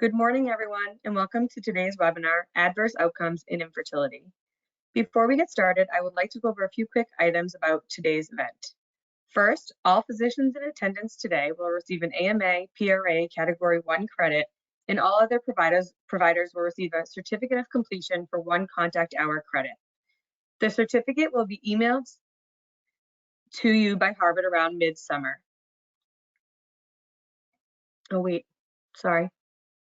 Good morning, everyone, and welcome to today's webinar, Adverse Outcomes in Infertility. Before we get started, I would like to go over a few quick items about today's event. First, all physicians in attendance today will receive an AMA PRA Category 1 credit, and all other providers will receive a certificate of completion for 1 contact hour credit. The certificate will be emailed to you by Harvard around midsummer. Oh, wait, sorry.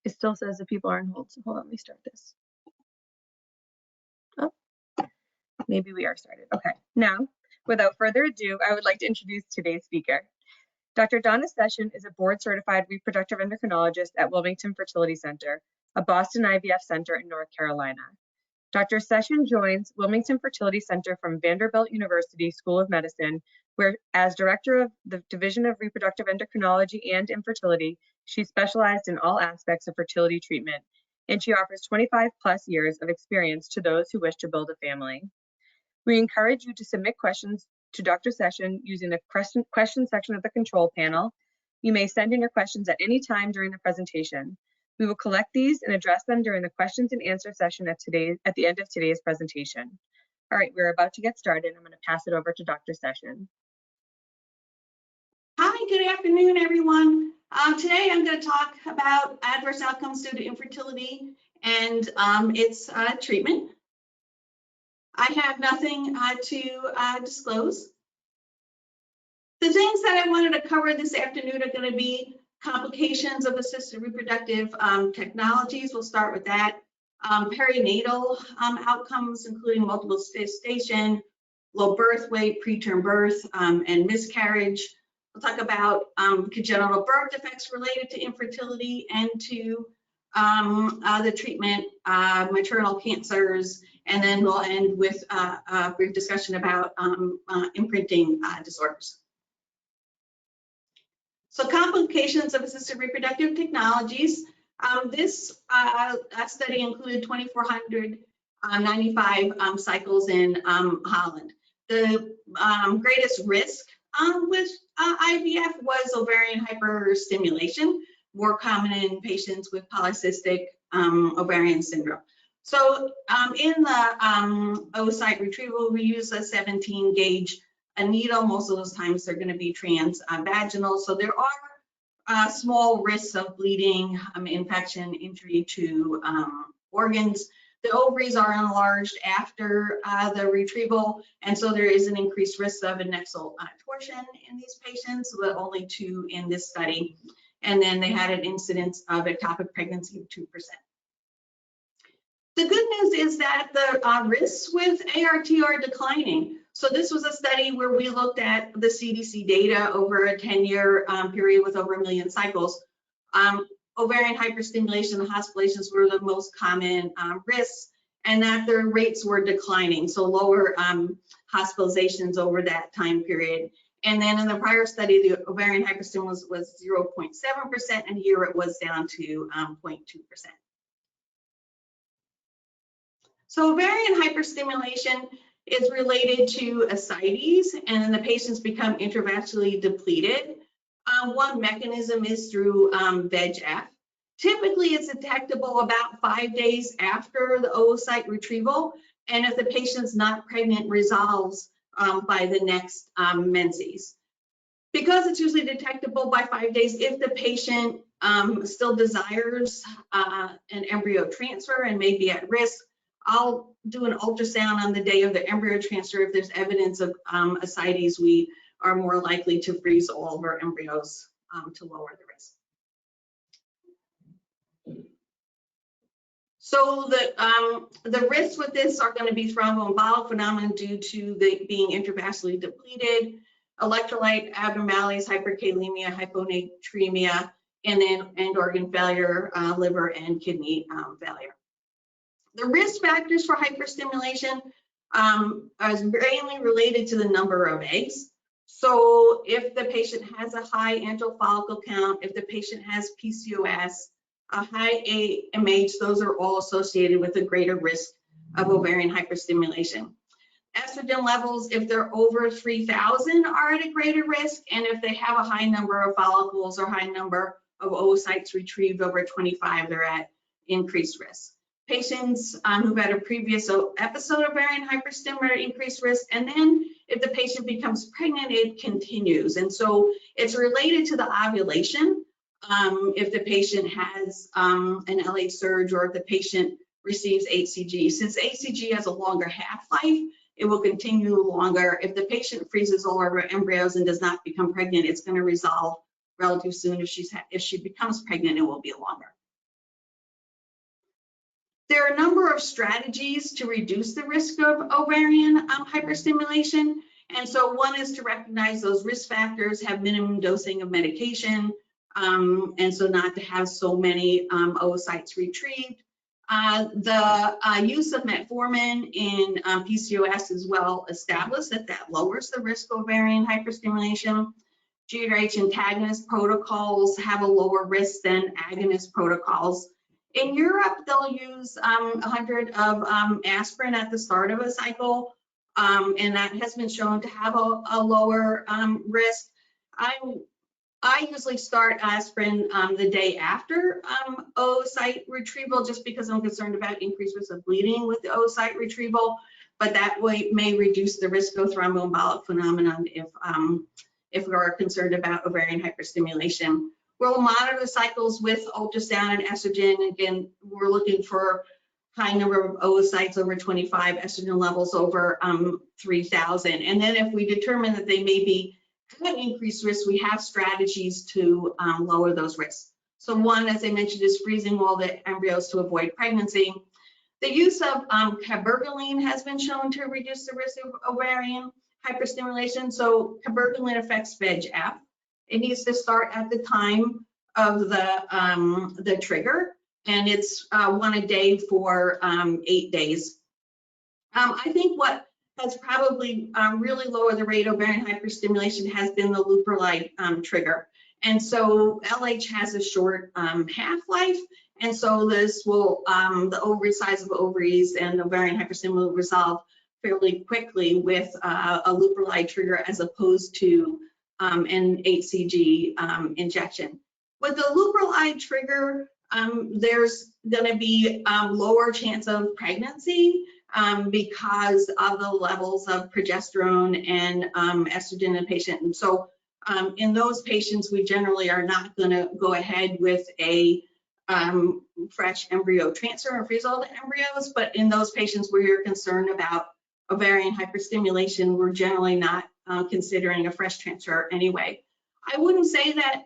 It still says that people are on hold, so hold on, let me start this. Oh, maybe we are started. Okay, now, without further ado, I would like to introduce today's speaker. Dr. Donna Session is a board-certified reproductive endocrinologist at Wilmington Fertility Center, a Boston IVF center in North Carolina. Dr. Session joins Wilmington Fertility Center from Vanderbilt University School of Medicine, where as director of the Division of Reproductive Endocrinology and Infertility, she specialized in all aspects of fertility treatment, and she offers 25+ years of experience to those who wish to build a family. We encourage you to submit questions to Dr. Session using the question section of the control panel. You may send in your questions at any time during the presentation. We will collect these and address them during the questions and answer session at the end of today's presentation. All right, we're about to get started. I'm going to pass it over to Dr. Session. Hi, good afternoon, everyone. Today I'm going to talk about adverse outcomes due to infertility and its treatment. I have nothing to disclose. The things that I wanted to cover this afternoon are going to be complications of assisted reproductive technologies. We'll start with that. Perinatal outcomes, including multiple gestation, low birth weight, preterm birth, and miscarriage. We'll talk about congenital birth defects related to infertility and to the treatment, maternal cancers, and then we'll end with a brief discussion about imprinting disorders. So complications of assisted reproductive technologies. This study included 2,495 cycles in Holland. The greatest risk with IVF was ovarian hyperstimulation, more common in patients with polycystic ovarian syndrome. So in the oocyte retrieval, we use a 17-gauge needle. Most of those times they're going to be transvaginal. So there are small risks of bleeding, infection, injury to organs. The ovaries are enlarged after the retrieval, and so there is an increased risk of adnexal torsion in these patients, but only 2 in this study. And then they had an incidence of ectopic pregnancy of 2%. The good news is that the risks with ART are declining. So this was a study where we looked at the CDC data over a 10-year period with over 1 million cycles. Ovarian hyperstimulation and hospitalizations were the most common risks, and that their rates were declining, so lower hospitalizations over that time period. And then in the prior study, the ovarian hyperstimulation was 0.7%, and here it was down to 0.2%. So ovarian hyperstimulation is related to ascites, and then the patients become intravascularly depleted. One mechanism is through VEGF. Typically, it's detectable about 5 days after the oocyte retrieval, and if the patient's not pregnant, resolves by the next menses. Because it's usually detectable by 5 days, if the patient still desires an embryo transfer and may be at risk, I'll do an ultrasound on the day of the embryo transfer. If there's evidence of ascites, we are more likely to freeze all of our embryos to lower the risk. So the risks with this are going to be thromboembolic phenomenon due to being intravascularly depleted, electrolyte abnormalities, hyperkalemia, hyponatremia, and then end organ failure, liver and kidney failure. The risk factors for hyperstimulation are mainly related to the number of eggs. So if the patient has a high antral follicle count, if the patient has PCOS, a high AMH, those are all associated with a greater risk of ovarian hyperstimulation. Estrogen levels, if they're over 3,000, are at a greater risk, and if they have a high number of follicles or high number of oocytes retrieved over 25, they're at increased risk. Patients who've had a previous episode of ovarian hyperstim are at increased risk, and then if the patient becomes pregnant, it continues. And so it's related to the ovulation. If the patient has an LH surge, or if the patient receives HCG. Since HCG has a longer half-life, it will continue longer. If the patient freezes all of her embryos and does not become pregnant, it's going to resolve relatively soon. If she becomes pregnant, it will be longer. There are a number of strategies to reduce the risk of ovarian hyperstimulation. And so one is to recognize those risk factors, have minimum dosing of medication, and so not to have so many oocytes retrieved. The use of metformin in PCOS is well established that lowers the risk of ovarian hyperstimulation. GnRH antagonist protocols have a lower risk than agonist protocols. In Europe, they'll use 100 of aspirin at the start of a cycle, and that has been shown to have a lower risk. I usually start aspirin the day after oocyte retrieval, just because I'm concerned about increased risk of bleeding with the oocyte retrieval, but that way may reduce the risk of thromboembolic phenomenon if we are concerned about ovarian hyperstimulation. We'll monitor cycles with ultrasound and estrogen. Again, we're looking for high number of oocytes over 25, estrogen levels over 3,000. And then if we determine that they may be at increased risk, we have strategies to lower those risks. So one, as I mentioned, is freezing all the embryos to avoid pregnancy. The use of cabergoline has been shown to reduce the risk of ovarian hyperstimulation. So cabergoline affects VEGF. It needs to start at the time of the trigger, and it's 1 a day for 8 days. I think what has probably really lowered the rate of ovarian hyperstimulation has been the leuprolide trigger. And so LH has a short half-life, and so this will, the ovary size of ovaries and ovarian hyperstimulation will resolve fairly quickly with a leuprolide trigger as opposed to an HCG injection. With the leuprolide trigger, there's going to be lower chance of pregnancy because of the levels of progesterone and estrogen in the patient. And so in those patients, we generally are not going to go ahead with a fresh embryo transfer or freeze all the embryos, but in those patients where you're concerned about ovarian hyperstimulation, we're generally not considering a fresh transfer anyway. I wouldn't say that,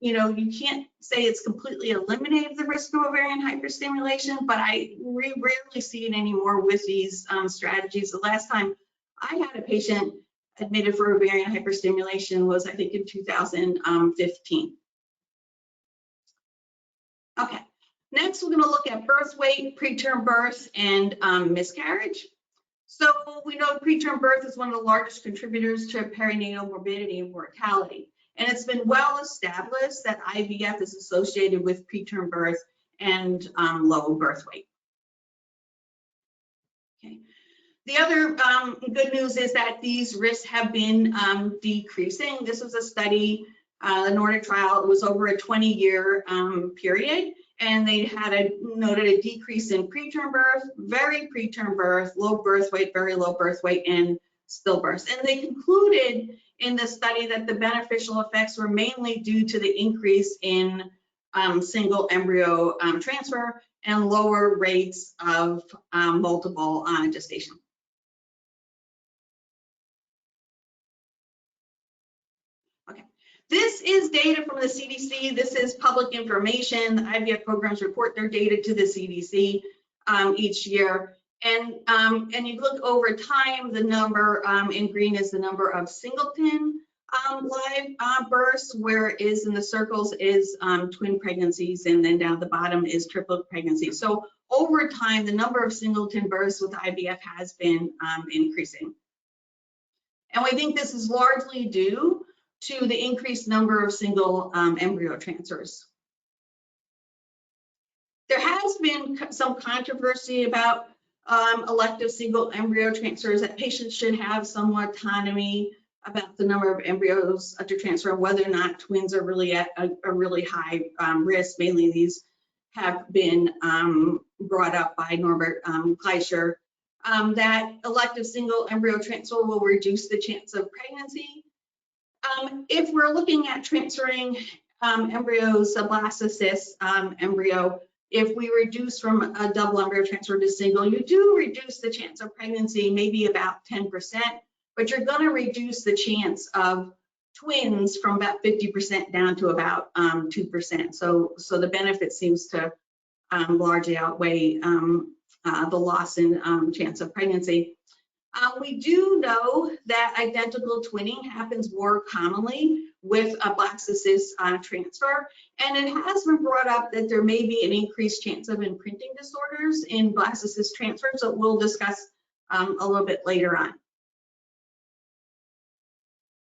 you know, you can't say it's completely eliminated the risk of ovarian hyperstimulation, but I rarely see it anymore with these strategies. The last time I had a patient admitted for ovarian hyperstimulation was, I think, in 2015. Okay, next we're going to look at birth weight, preterm birth, and miscarriage. So we know preterm birth is one of the largest contributors to perinatal morbidity and mortality. And it's been well established that IVF is associated with preterm birth and low birth weight. Okay. The other good news is that these risks have been decreasing. This was a study, the Nordic trial. It was over a 20-year period. And they had noted a decrease in preterm birth, very preterm birth, low birth weight, very low birth weight, and stillbirths. And they concluded in the study that the beneficial effects were mainly due to the increase in single embryo transfer and lower rates of multiple gestation. This is data from the CDC. This is public information. The IVF programs report their data to the CDC each year. And you look over time, the number in green is the number of singleton live births, whereas in the circles is twin pregnancies, and then down at the bottom is triplet pregnancies. So over time, the number of singleton births with IVF has been increasing. And we think this is largely due to the increased number of single embryo transfers. There has been some controversy about elective single embryo transfers, that patients should have some autonomy about the number of embryos to transfer, whether or not twins are really at a really high risk. Mainly these have been brought up by Norbert Gleicher, that elective single embryo transfer will reduce the chance of pregnancy. If we're looking at transferring embryos, a blastocyst embryo, if we reduce from a double embryo transfer to single, you do reduce the chance of pregnancy, maybe about 10%, but you're going to reduce the chance of twins from about 50% down to about 2%. So the benefit seems to largely outweigh the loss in chance of pregnancy. We do know that identical twinning happens more commonly with a blastocyst transfer, and it has been brought up that there may be an increased chance of imprinting disorders in blastocyst transfer, so we'll discuss a little bit later on.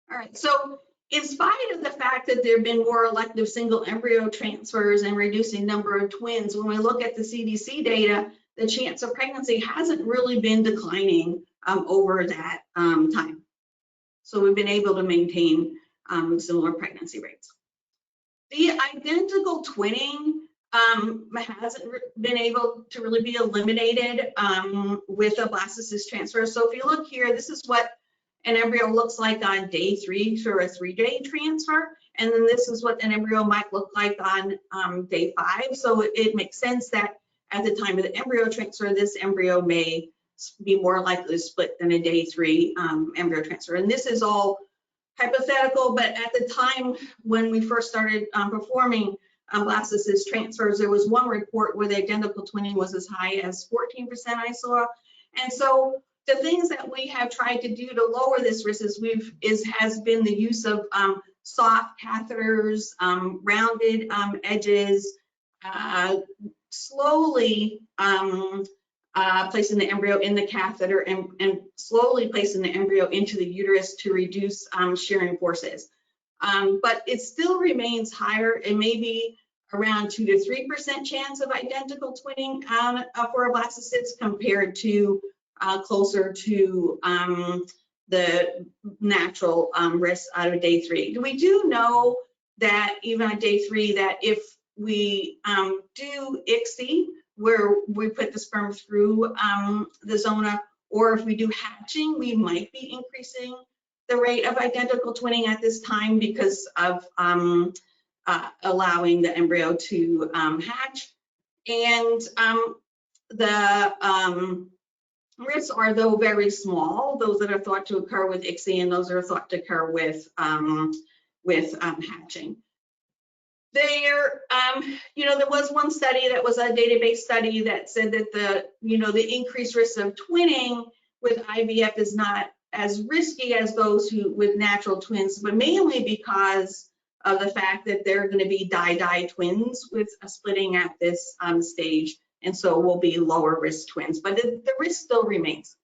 All right, so in spite of the fact that there have been more elective single embryo transfers and reducing number of twins, when we look at the CDC data, the chance of pregnancy hasn't really been declining over that time. So we've been able to maintain similar pregnancy rates. The identical twinning hasn't been able to really be eliminated with a blastocyst transfer. So if you look here, this is what an embryo looks like on day 3 for a 3-day transfer, and then this is what an embryo might look like on day 5. So it makes sense that at the time of the embryo transfer, this embryo may be more likely to split than a day 3 embryo transfer. And this is all hypothetical, but at the time when we first started performing blastocyst transfers, there was one report where the identical twinning was as high as 14% I saw. And so the things that we have tried to do to lower this risk has been the use of soft catheters, rounded edges, slowly placing the embryo in the catheter and slowly placing the embryo into the uterus to reduce shearing forces. But it still remains higher. It may be around 2 to 3% chance of identical twinning for a blastocyst compared to closer to the natural risk out of day 3. We do know that even on day 3, that if we do ICSI, where we put the sperm through the zona, or if we do hatching, we might be increasing the rate of identical twinning at this time because of allowing the embryo to hatch. And the risks are, though, very small, those that are thought to occur with ICSI and those that are thought to occur with hatching. There was one study that was a database study that said that the increased risk of twinning with IVF is not as risky as those who with natural twins, but mainly because of the fact that they're going to be di-di twins with a splitting at this stage, and so will be lower risk twins, but the risk still remains.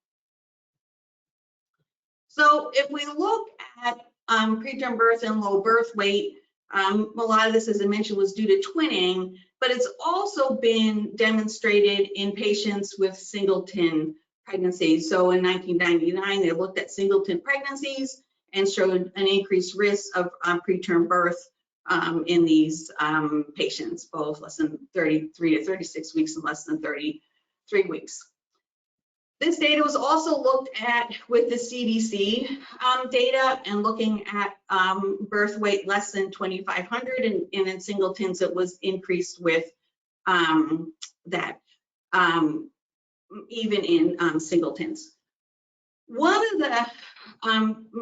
So if we look at preterm birth and low birth weight, a lot of this, as I mentioned, was due to twinning, but it's also been demonstrated in patients with singleton pregnancies. So in 1999, they looked at singleton pregnancies and showed an increased risk of preterm birth in these patients, both less than 33 to 36 weeks and less than 33 weeks. This data was also looked at with the CDC data and looking at birth weight less than 2,500, and in singletons it was increased with that, even in singletons. One of the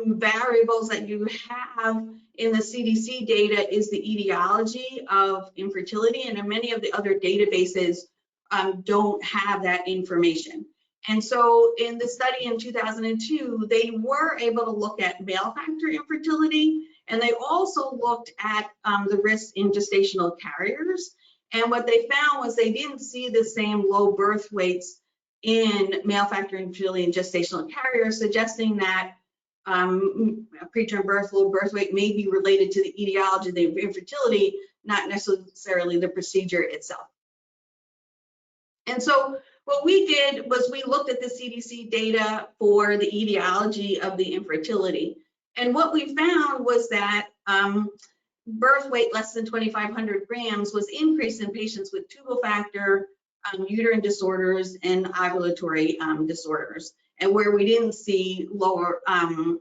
variables that you have in the CDC data is the etiology of infertility, and many of the other databases don't have that information. And so in the study in 2002, they were able to look at male factor infertility, and they also looked at the risk in gestational carriers. And what they found was they didn't see the same low birth weights in male factor infertility and gestational carriers, suggesting that preterm birth, low birth weight may be related to the etiology of the infertility, not necessarily the procedure itself. And so what we did was we looked at the CDC data for the etiology of the infertility. And what we found was that birth weight less than 2,500 grams was increased in patients with tubal factor, uterine disorders, and ovulatory disorders. And where we didn't see an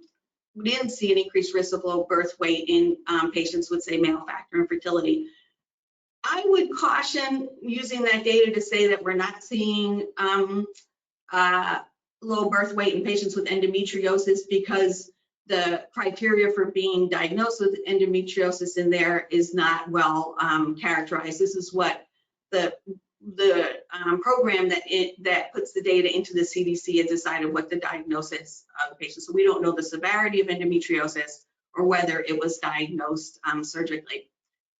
increased risk of low birth weight in patients with, say, male factor infertility. I would caution using that data to say that we're not seeing low birth weight in patients with endometriosis, because the criteria for being diagnosed with endometriosis in there is not well characterized. This is what the program that puts the data into the CDC has decided what the diagnosis of the patient. So we don't know the severity of endometriosis or whether it was diagnosed surgically.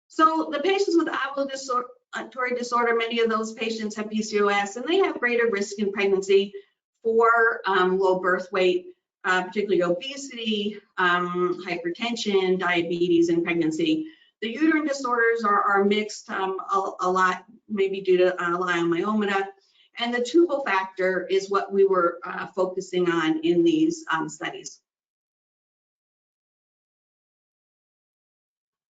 So the patients with ovulatory disorder, many of those patients have PCOS, and they have greater risk in pregnancy for low birth weight, particularly obesity, hypertension, diabetes in pregnancy. The uterine disorders are mixed a lot, maybe due to leiomyomata, and the tubal factor is what we were focusing on in these studies.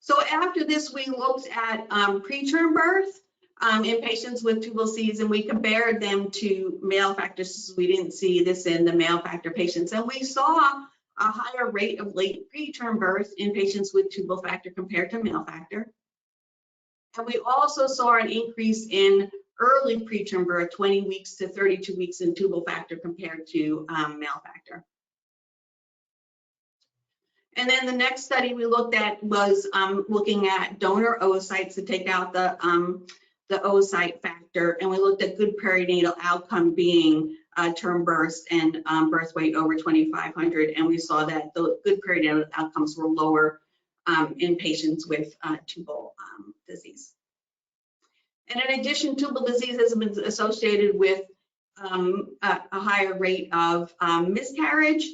So after this, we looked at preterm birth in patients with tubal seeds, and we compared them to male factors. We didn't see this in the male factor patients, and we saw a higher rate of late preterm birth in patients with tubal factor compared to male factor. And we also saw an increase in early preterm birth, 20 weeks to 32 weeks in tubal factor compared to male factor. And then the next study we looked at was looking at donor oocytes to take out the oocyte factor, and we looked at good perinatal outcome being term births and birth weight over 2,500, and we saw that the good perinatal outcomes were lower in patients with tubal disease. And in addition, tubal disease has been associated with a higher rate of miscarriage,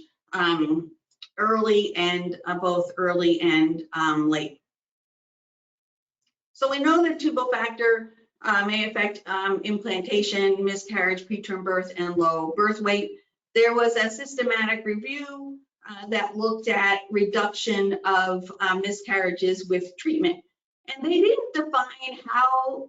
early and both early and late. So we know that tubal factor may affect implantation, miscarriage, preterm birth, and low birth weight. There was a systematic review that looked at reduction of miscarriages with treatment. And they didn't define how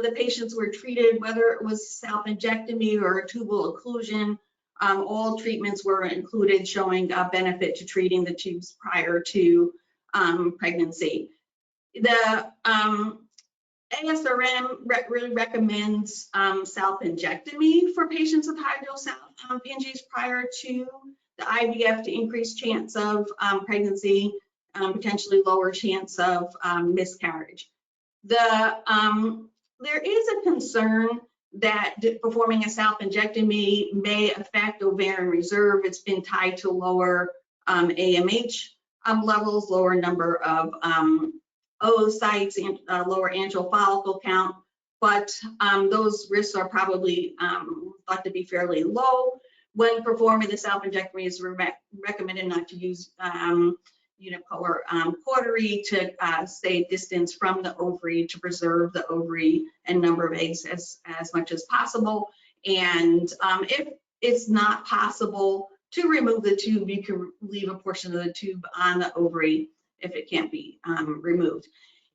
the patients were treated, whether it was salpingectomy or a tubal occlusion. All treatments were included, showing a benefit to treating the tubes prior to pregnancy. The ASRM really recommends salpingectomy for patients with hydrosalpinges prior to the IVF to increase chance of pregnancy, potentially lower chance of miscarriage. There is a concern that performing a salpingectomy may affect ovarian reserve. It's been tied to lower AMH levels, lower number of oocytes, and lower antral follicle count, but those risks are probably thought to be fairly low. When performing the salpingectomy, it's recommended not to use unipolar cautery to stay distance from the ovary to preserve the ovary and number of eggs as much as possible. And if it's not possible to remove the tube, you can leave a portion of the tube on the ovary if it can't be removed.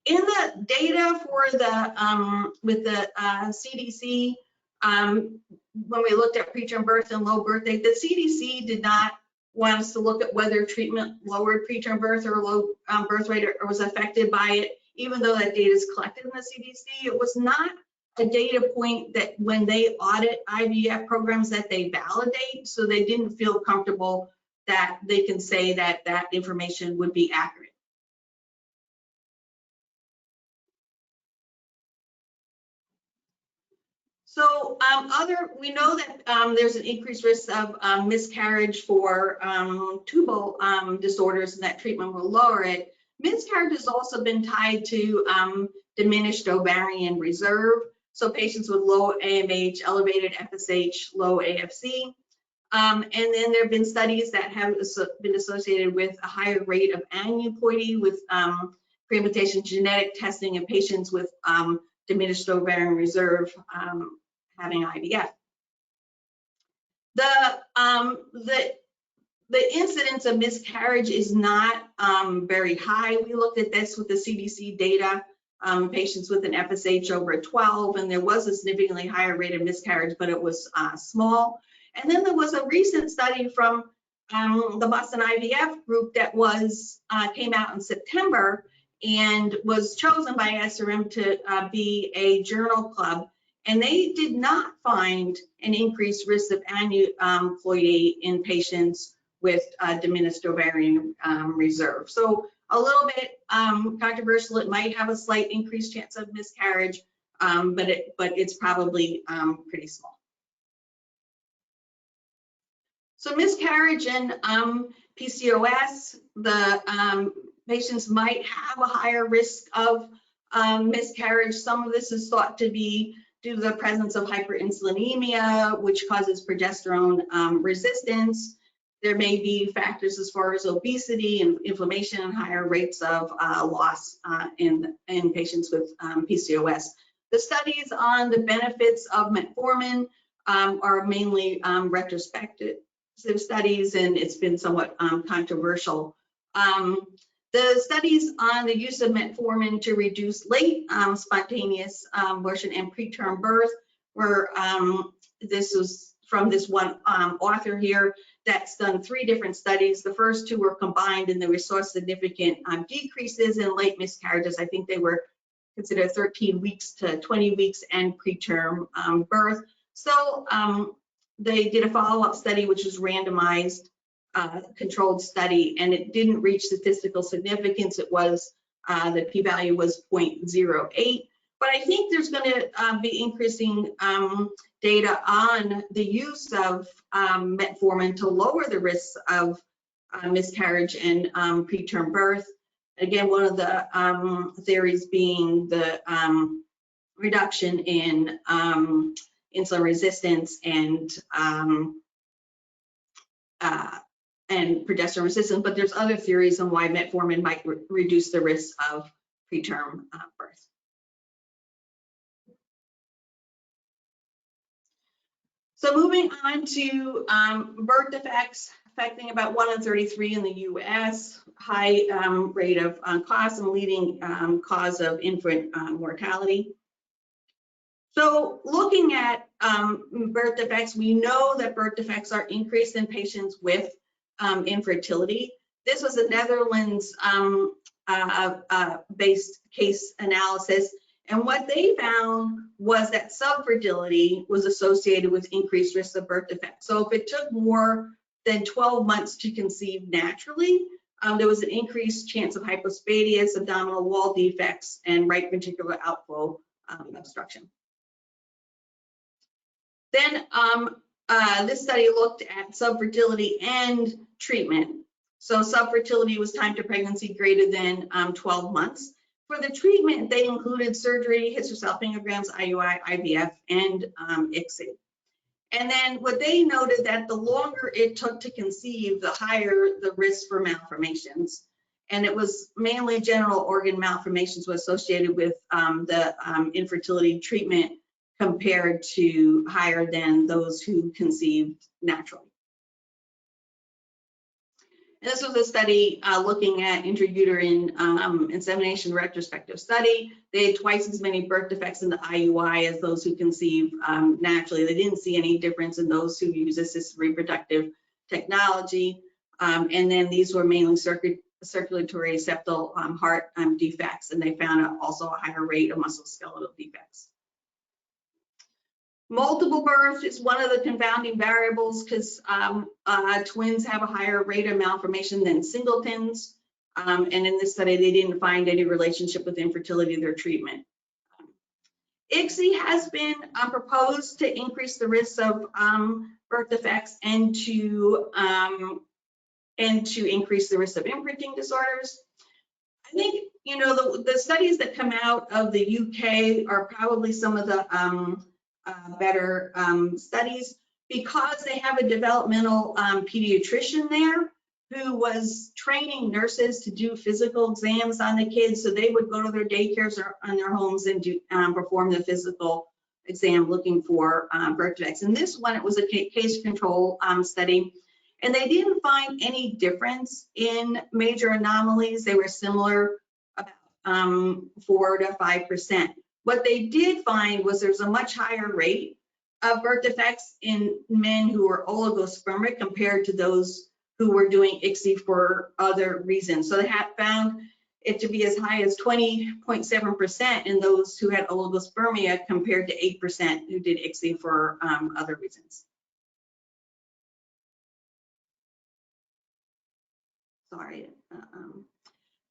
In the data for the with the CDC, when we looked at preterm birth and low birth weight, the CDC did not want us to look at whether treatment lowered preterm birth or low birth weight or was affected by it, even though that data is collected in the CDC. It was not a data point that when they audit IVF programs that they validate, so they didn't feel comfortable that they can say that that information would be accurate. So we know that there's an increased risk of miscarriage for tubal disorders, and that treatment will lower it. Miscarriage has also been tied to diminished ovarian reserve. So patients with low AMH, elevated FSH, low AFC. And then there have been studies that have been associated with a higher rate of aneuploidy with pre-implantation genetic testing in patients with diminished ovarian reserve having IVF. the incidence of miscarriage is not very high. We looked at this with the CDC data, patients with an FSH over 12, and there was a significantly higher rate of miscarriage, but it was small. And then there was a recent study from the Boston IVF group that was came out in September and was chosen by SRM to be a journal club. And they did not find an increased risk of aneuploidy in patients with diminished ovarian reserve. So a little bit controversial. It might have a slight increased chance of miscarriage, but it's probably pretty small. So miscarriage and PCOS, the patients might have a higher risk of miscarriage. Some of this is thought to be due to the presence of hyperinsulinemia, which causes progesterone resistance. There may be factors as far as obesity and inflammation and higher rates of loss in patients with PCOS. The studies on the benefits of metformin are mainly retrospective studies, and it's been somewhat controversial. The studies on the use of metformin to reduce late spontaneous abortion and preterm birth were, this was from this one author here that's done 3 different studies. The first 2 were combined, and we saw significant decreases in late miscarriages. I think they were considered 13 weeks to 20 weeks and preterm birth. So they did a follow-up study, which was randomized controlled study, and it didn't reach statistical significance. It was the p-value was 0.08. But I think there's going to be increasing data on the use of metformin to lower the risks of miscarriage and preterm birth. Again, one of the theories being the reduction in insulin resistance and progesterone resistance, but there's other theories on why metformin might reduce the risk of preterm birth. So moving on to birth defects affecting about 1 in 33 in the U.S., high rate of cost and leading cause of infant mortality. So looking at birth defects, we know that birth defects are increased in patients with infertility. This was a Netherlands based case analysis, and what they found was that subfertility was associated with increased risk of birth defects. So if it took more than 12 months to conceive naturally, there was an increased chance of hypospadias, abdominal wall defects, and right ventricular outflow obstruction. Then this study looked at subfertility and treatment. So subfertility was time to pregnancy greater than 12 months. For the treatment, they included surgery, hysterosalpingograms, IUI, IVF, and ICSI. And then what they noted that the longer it took to conceive, the higher the risk for malformations. And it was mainly genital organ malformations were associated with the infertility treatment compared to higher than those who conceived naturally. And this was a study looking at intrauterine insemination retrospective study. They had twice as many birth defects in the IUI as those who conceive naturally. They didn't see any difference in those who use assisted reproductive technology. And then these were mainly circulatory septal heart defects, and they found also a higher rate of musculoskeletal defects. Multiple birth is one of the confounding variables because twins have a higher rate of malformation than singletons. And in this study, they didn't find any relationship with infertility of their treatment. ICSI has been proposed to increase the risk of birth defects and to increase the risk of imprinting disorders. I think, you know, the studies that come out of the UK are probably some of the better studies because they have a developmental pediatrician there who was training nurses to do physical exams on the kids. So they would go to their daycares or on their homes and do, perform the physical exam looking for birth defects. And this one, it was a case control study. And they didn't find any difference in major anomalies. They were similar, about 4 to 5%. What they did find was there's a much higher rate of birth defects in men who were oligospermic compared to those who were doing ICSI for other reasons. So they had found it to be as high as 20.7% in those who had oligospermia compared to 8% who did ICSI for other reasons. Sorry.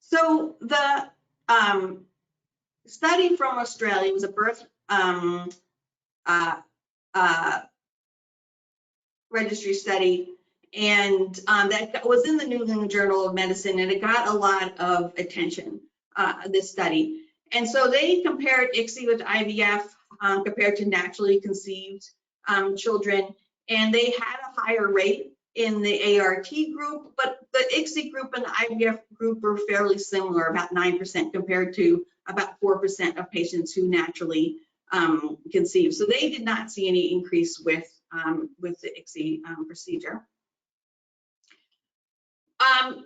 So the study from Australia was a birth registry study, and that was in the New England Journal of Medicine, and it got a lot of attention, this study. And so they compared ICSI with IVF compared to naturally conceived children, and they had a higher rate in the ART group, but the ICSI group and the IVF group were fairly similar, about 9% compared to about 4% of patients who naturally conceived. So they did not see any increase with the ICSI procedure.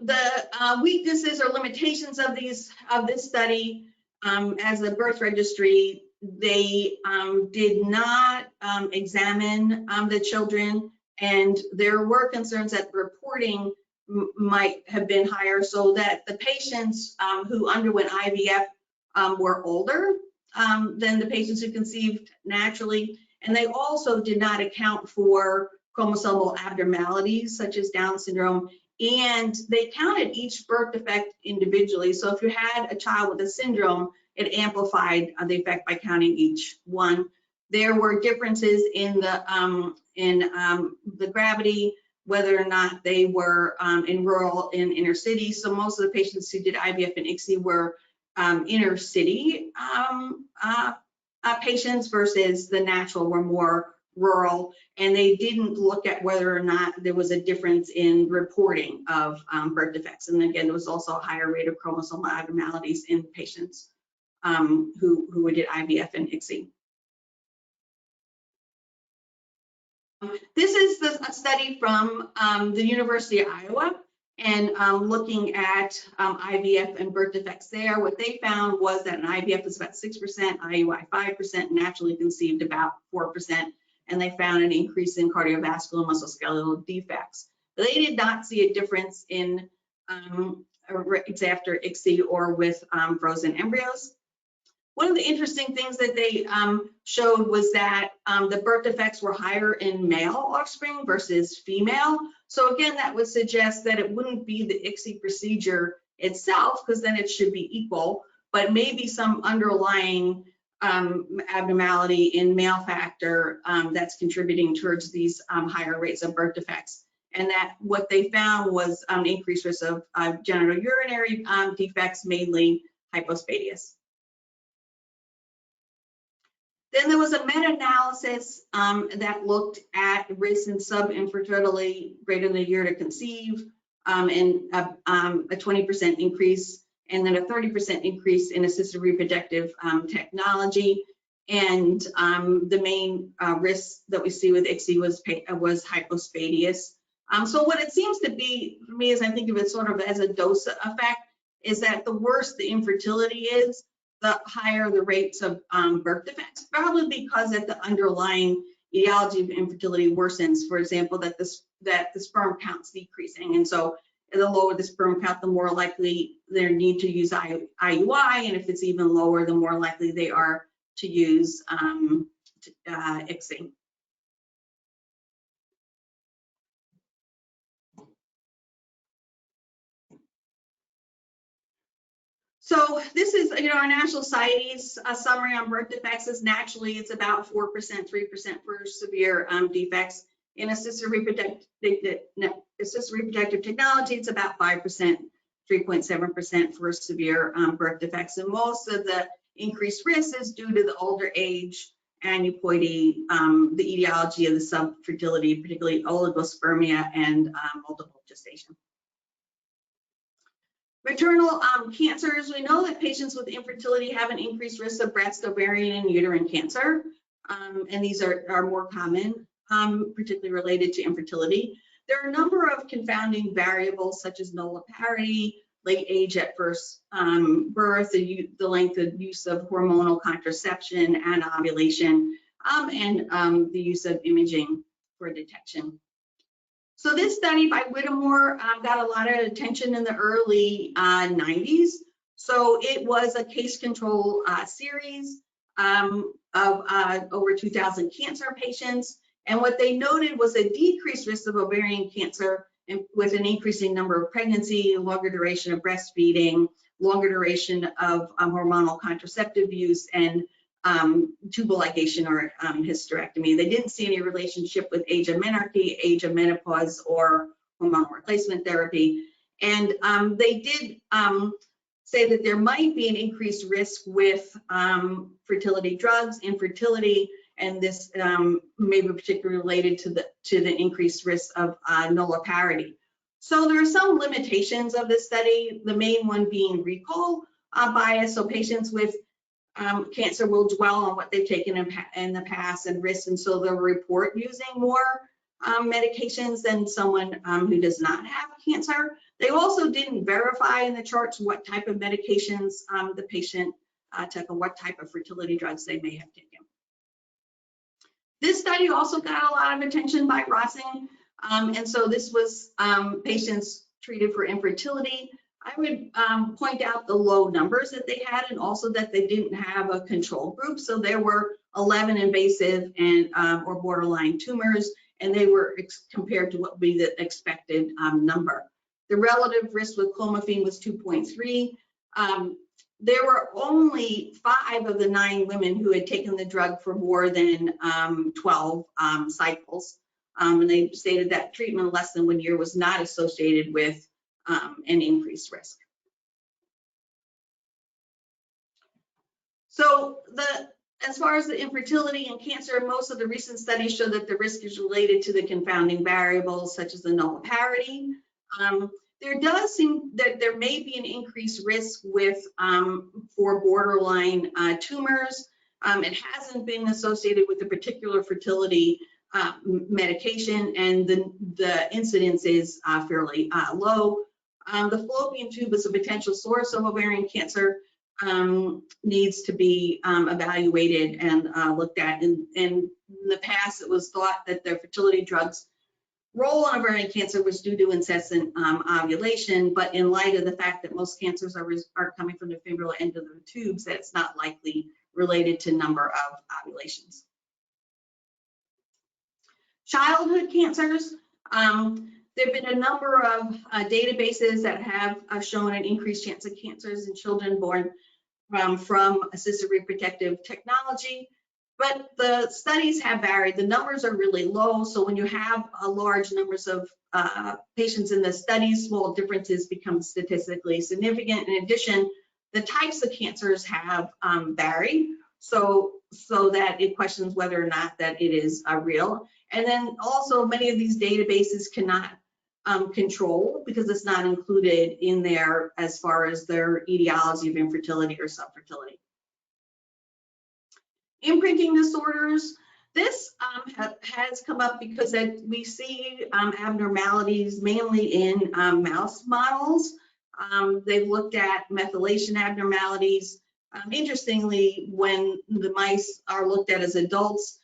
The weaknesses or limitations of this study, as a birth registry, they did not examine the children, and there were concerns that reporting might have been higher, so that the patients who underwent IVF were older than the patients who conceived naturally, and they also did not account for chromosomal abnormalities such as Down syndrome, and they counted each birth defect individually. So if you had a child with a syndrome, it amplified the effect by counting each one. There were differences in the gravity, whether or not they were in rural and inner city. So most of the patients who did IVF and ICSI were inner city patients versus the natural were more rural, and they didn't look at whether or not there was a difference in reporting of birth defects. And again, there was also a higher rate of chromosomal abnormalities in patients who did IVF and ICSI. This is a study from the University of Iowa, and looking at IVF and birth defects there. What they found was that an IVF is about 6%, IUI 5%, naturally conceived about 4%, and they found an increase in cardiovascular musculoskeletal defects. But they did not see a difference in rates after ICSI or with frozen embryos. One of the interesting things that they showed was that the birth defects were higher in male offspring versus female. So again, that would suggest that it wouldn't be the ICSI procedure itself, because then it should be equal, but maybe some underlying abnormality in male factor that's contributing towards these higher rates of birth defects. And that what they found was an increased risk of genitourinary defects, mainly hypospadias. Then there was a meta-analysis that looked at risks in sub-infertility greater than a year to conceive, and a 20% increase, and then a 30% increase in assisted reproductive technology. And the main risk that we see with ICSI was hypospadias. So what it seems to be, for me, as I think of it sort of as a dose effect, is that the worse the infertility is, the higher the rates of birth defects, probably because that the underlying etiology of infertility worsens. For example, that the sperm count's decreasing, and so the lower the sperm count, the more likely they need to use IUI, and if it's even lower, the more likely they are to use ICSI. So this is, our National Society's summary on birth defects. Is naturally it's about 4%, 3% for severe defects. In assisted reproductive technology, it's about 5%, 3.7% for severe birth defects. And most of the increased risk is due to the older age, aneuploidy, the etiology of the subfertility, particularly oligospermia and multiple gestation. Maternal cancers, we know that patients with infertility have an increased risk of breast, ovarian, and uterine cancer, and these are more common, particularly related to infertility. There are a number of confounding variables such as nulliparity, late age at first birth, the length of use of hormonal contraception and ovulation, and the use of imaging for detection. So this study by Whittemore got a lot of attention in the early 90s. So it was a case control series of over 2,000 cancer patients. And what they noted was a decreased risk of ovarian cancer with an increasing number of pregnancy, longer duration of breastfeeding, longer duration of hormonal contraceptive use, and tubal ligation or hysterectomy. They didn't see any relationship with age of menarche, age of menopause, or hormonal replacement therapy. And they did say that there might be an increased risk with fertility drugs, infertility, and this may be particularly related to the increased risk of nulliparity. So there are some limitations of this study, the main one being recall bias. So patients with cancer will dwell on what they've taken in the past and risks, and so they'll report using more medications than someone who does not have cancer. They also didn't verify in the charts what type of medications the patient took or what type of fertility drugs they may have taken. This study also got a lot of attention by Rossing, and so this was patients treated for infertility. I would point out the low numbers that they had, and also that they didn't have a control group. So there were 11 invasive and or borderline tumors, and they were compared to what would be the expected number. The relative risk with clomiphene was 2.3. There were only 5 of the 9 women who had taken the drug for more than 12 cycles, and they stated that treatment less than 1 year was not associated with an increased risk. So as far as the infertility and cancer, most of the recent studies show that the risk is related to the confounding variables such as the nulliparity. There does seem that there may be an increased risk with for borderline tumors. It hasn't been associated with a particular fertility medication, and the incidence is fairly low. The fallopian tube is a potential source of ovarian cancer, needs to be evaluated and looked at. In the past, it was thought that the fertility drugs role in ovarian cancer was due to incessant ovulation, but in light of the fact that most cancers are coming from the fibrillar end of the tubes, that it's not likely related to number of ovulations. Childhood cancers. There have been a number of databases that have shown an increased chance of cancers in children born from assisted reproductive technology, but the studies have varied. The numbers are really low, so when you have large numbers of patients in the studies, small differences become statistically significant. In addition, the types of cancers have varied, so that it questions whether or not that it is real. And then also many of these databases cannot control because it's not included in there as far as their etiology of infertility or subfertility. Imprinting disorders. This has come up because we see abnormalities mainly in mouse models. They've looked at methylation abnormalities. Interestingly, when the mice are looked at as adults,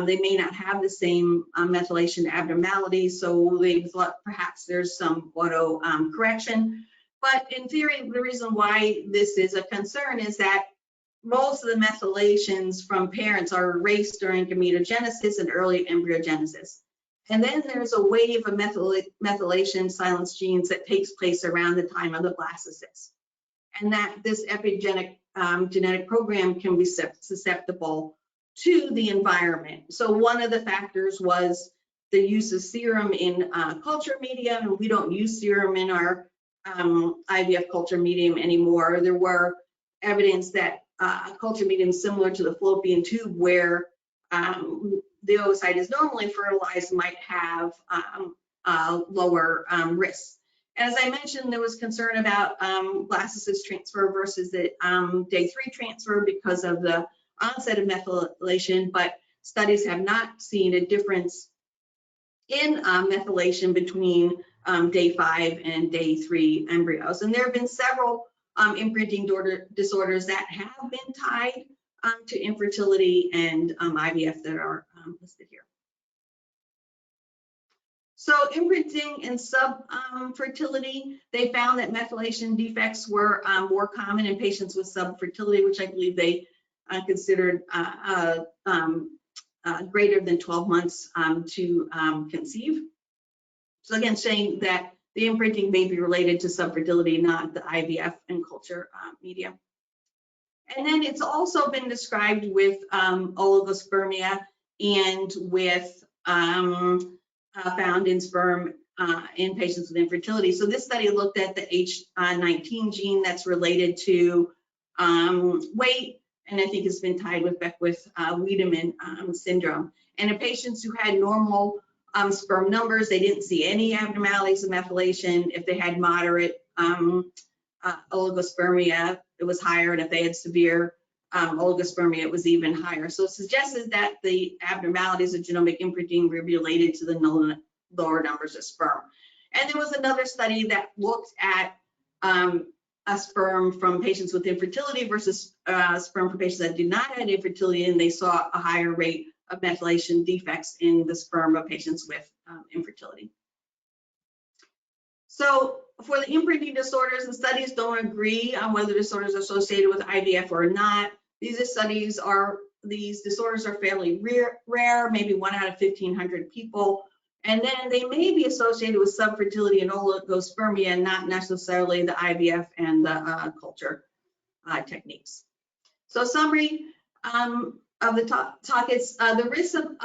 they may not have the same methylation abnormalities, so they thought perhaps there's some auto correction. But in theory, the reason why this is a concern is that most of the methylations from parents are erased during gametogenesis and early embryogenesis. And then there's a wave of methylation silenced genes that takes place around the time of the blastocyst. And that this epigenetic genetic program can be susceptible to the environment. So one of the factors was the use of serum in culture media, and we don't use serum in our IVF culture medium anymore. There were evidence that a culture medium similar to the fallopian tube, where the oocyte is normally fertilized, might have lower risks. As I mentioned, there was concern about blastocyst transfer versus the day 3 transfer because of the onset of methylation, but studies have not seen a difference in methylation between day 5 and day 3 embryos. And there have been several imprinting disorders that have been tied to infertility and IVF that are listed here. So imprinting and subfertility, they found that methylation defects were more common in patients with subfertility, which I believe they considered greater than 12 months to conceive. So again, saying that the imprinting may be related to subfertility, not the IVF and culture media. And then it's also been described with oligospermia and with found in sperm in patients with infertility. So this study looked at the H19 gene that's related to weight, and I think it's been tied with Beckwith-Wiedemann syndrome. And in patients who had normal sperm numbers, they didn't see any abnormalities of methylation. If they had moderate oligospermia, it was higher, and if they had severe oligospermia, it was even higher. So it suggested that the abnormalities of genomic imprinting were related to the lower numbers of sperm. And there was another study that looked at a sperm from patients with infertility versus sperm from patients that did not have infertility, and they saw a higher rate of methylation defects in the sperm of patients with infertility. So for the imprinting disorders, the studies don't agree on whether disorders are associated with IVF or not. These disorders are fairly rare, maybe 1 out of 1,500 people. And then they may be associated with subfertility and oligospermia, not necessarily the IVF and the culture techniques. So summary of the talk is the risks of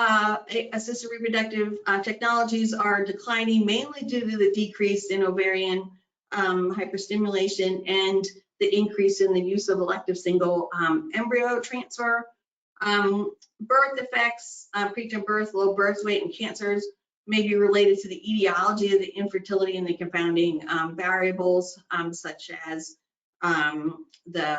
assisted reproductive technologies are declining, mainly due to the decrease in ovarian hyperstimulation and the increase in the use of elective single embryo transfer. Birth defects, preterm birth, low birth weight, and cancers may be related to the etiology of the infertility and the confounding variables, such as the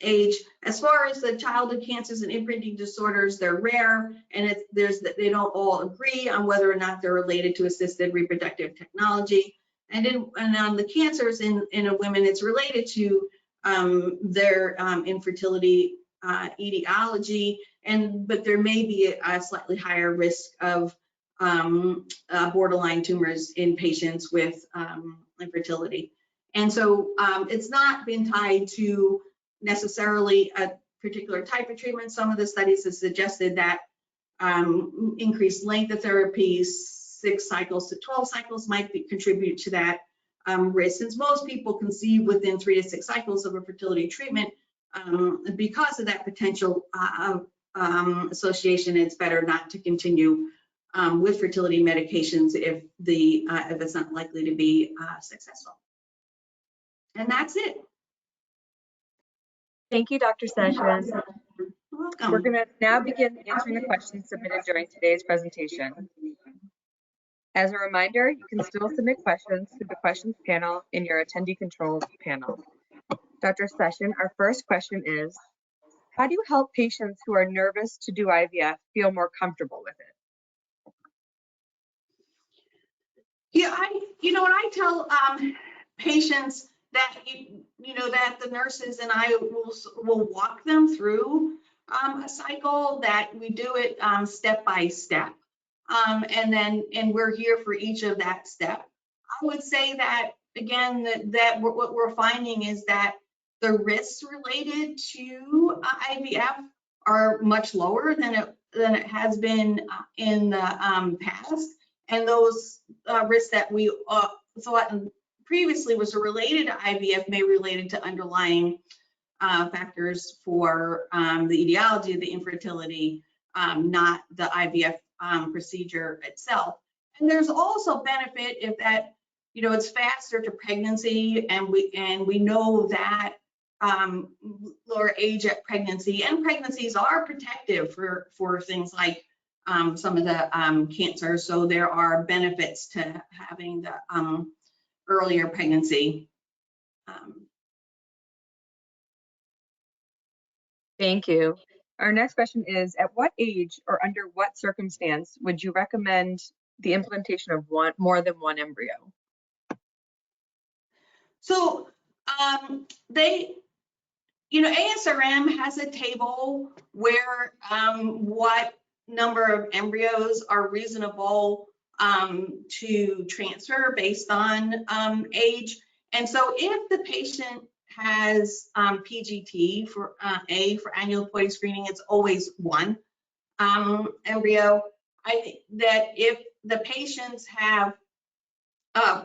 age. As far as the childhood cancers and imprinting disorders, they're rare, and they don't all agree on whether or not they're related to assisted reproductive technology. And on the cancers in women, it's related to their infertility etiology, but there may be a slightly higher risk of borderline tumors in patients with infertility. And so it's not been tied to necessarily a particular type of treatment. Some of the studies have suggested that increased length of therapy, 6 cycles to 12 cycles, might contribute to that risk. Since most people conceive within 3 to 6 cycles of a fertility treatment, because of that potential association, it's better not to continue with fertility medications if it's not likely to be successful. And that's it. Thank you, Dr. Sessions. You're welcome. We're going to now begin answering the questions submitted during today's presentation. As a reminder, you can still submit questions to the questions panel in your attendee controls panel. Dr. Session, our first question is, how do you help patients who are nervous to do IVF feel more comfortable with it? Yeah, I tell patients that that the nurses and I will walk them through a cycle, that we do it step by step, and we're here for each of that step. I would say that again that what we're finding is that the risks related to IVF are much lower than it has been in the past, and those risks that we thought previously was related to IVF may be related to underlying factors for the etiology of the infertility, not the IVF procedure itself. And there's also benefit if that it's faster to pregnancy, and we know that lower age at pregnancy, and pregnancies are protective for things like some of the cancers. So there are benefits to having the earlier pregnancy. Thank you. Our next question is, at what age or under what circumstance would you recommend the implantation of more than one embryo? So ASRM has a table where what number of embryos are reasonable to transfer based on age. And so if the patient has PGT for aneuploidy screening, it's always one embryo. I think that if the patients have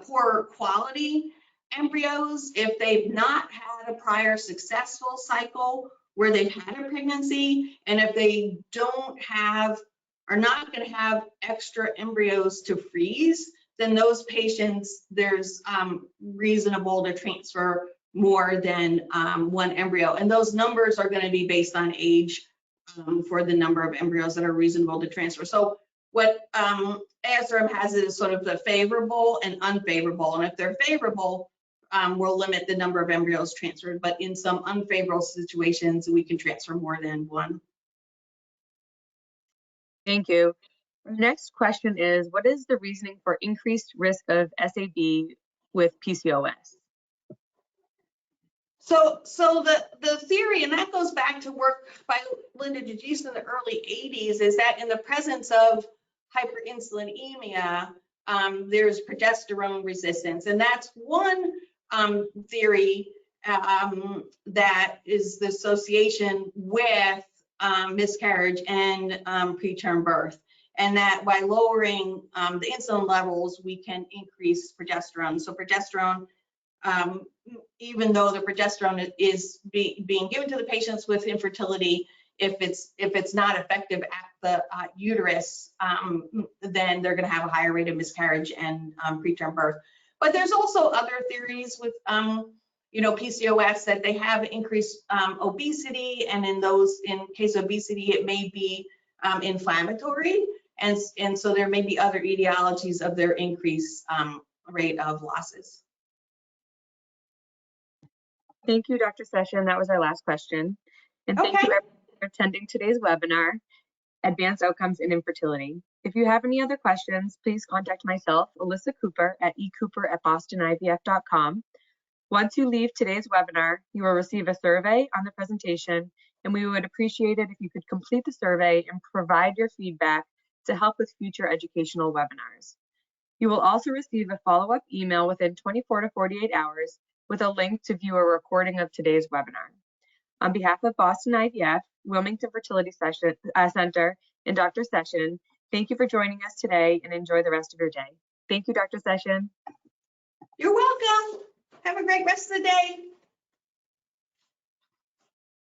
poor quality embryos, if they've not had a prior successful cycle where they've had a pregnancy, and if they are not going to have extra embryos to freeze, then those patients, there's reasonable to transfer more than one embryo. And those numbers are going to be based on age for the number of embryos that are reasonable to transfer. So what ASRM has is sort of the favorable and unfavorable. And if they're favorable, we'll limit the number of embryos transferred, but in some unfavorable situations, we can transfer more than one. Thank you. Our next question is, what is the reasoning for increased risk of SAB with PCOS? So the theory, and that goes back to work by Linda DeGeest in the early 80s, is that in the presence of hyperinsulinemia, there's progesterone resistance. And that's one theory that is the association with miscarriage and preterm birth. And that by lowering the insulin levels, we can increase progesterone. So progesterone, even though the progesterone is being given to the patients with infertility, if it's not effective at the uterus, then they're going to have a higher rate of miscarriage and preterm birth. But there's also other theories with PCOS that they have increased obesity, and in case of obesity, it may be inflammatory, and so there may be other etiologies of their increased rate of losses. Thank you, Dr. Session. That was our last question. And thank you everyone for attending today's webinar, Advanced Outcomes in Infertility. If you have any other questions, please contact myself, Alyssa Cooper, at ecooper@bostonivf.com. Once you leave today's webinar, you will receive a survey on the presentation, and we would appreciate it if you could complete the survey and provide your feedback to help with future educational webinars. You will also receive a follow-up email within 24 to 48 hours with a link to view a recording of today's webinar. On behalf of Boston IVF, Wilmington Fertility Center, and Dr. Session, thank you for joining us today and enjoy the rest of your day. Thank you, Dr. Session. You're welcome. Have a great rest of the day.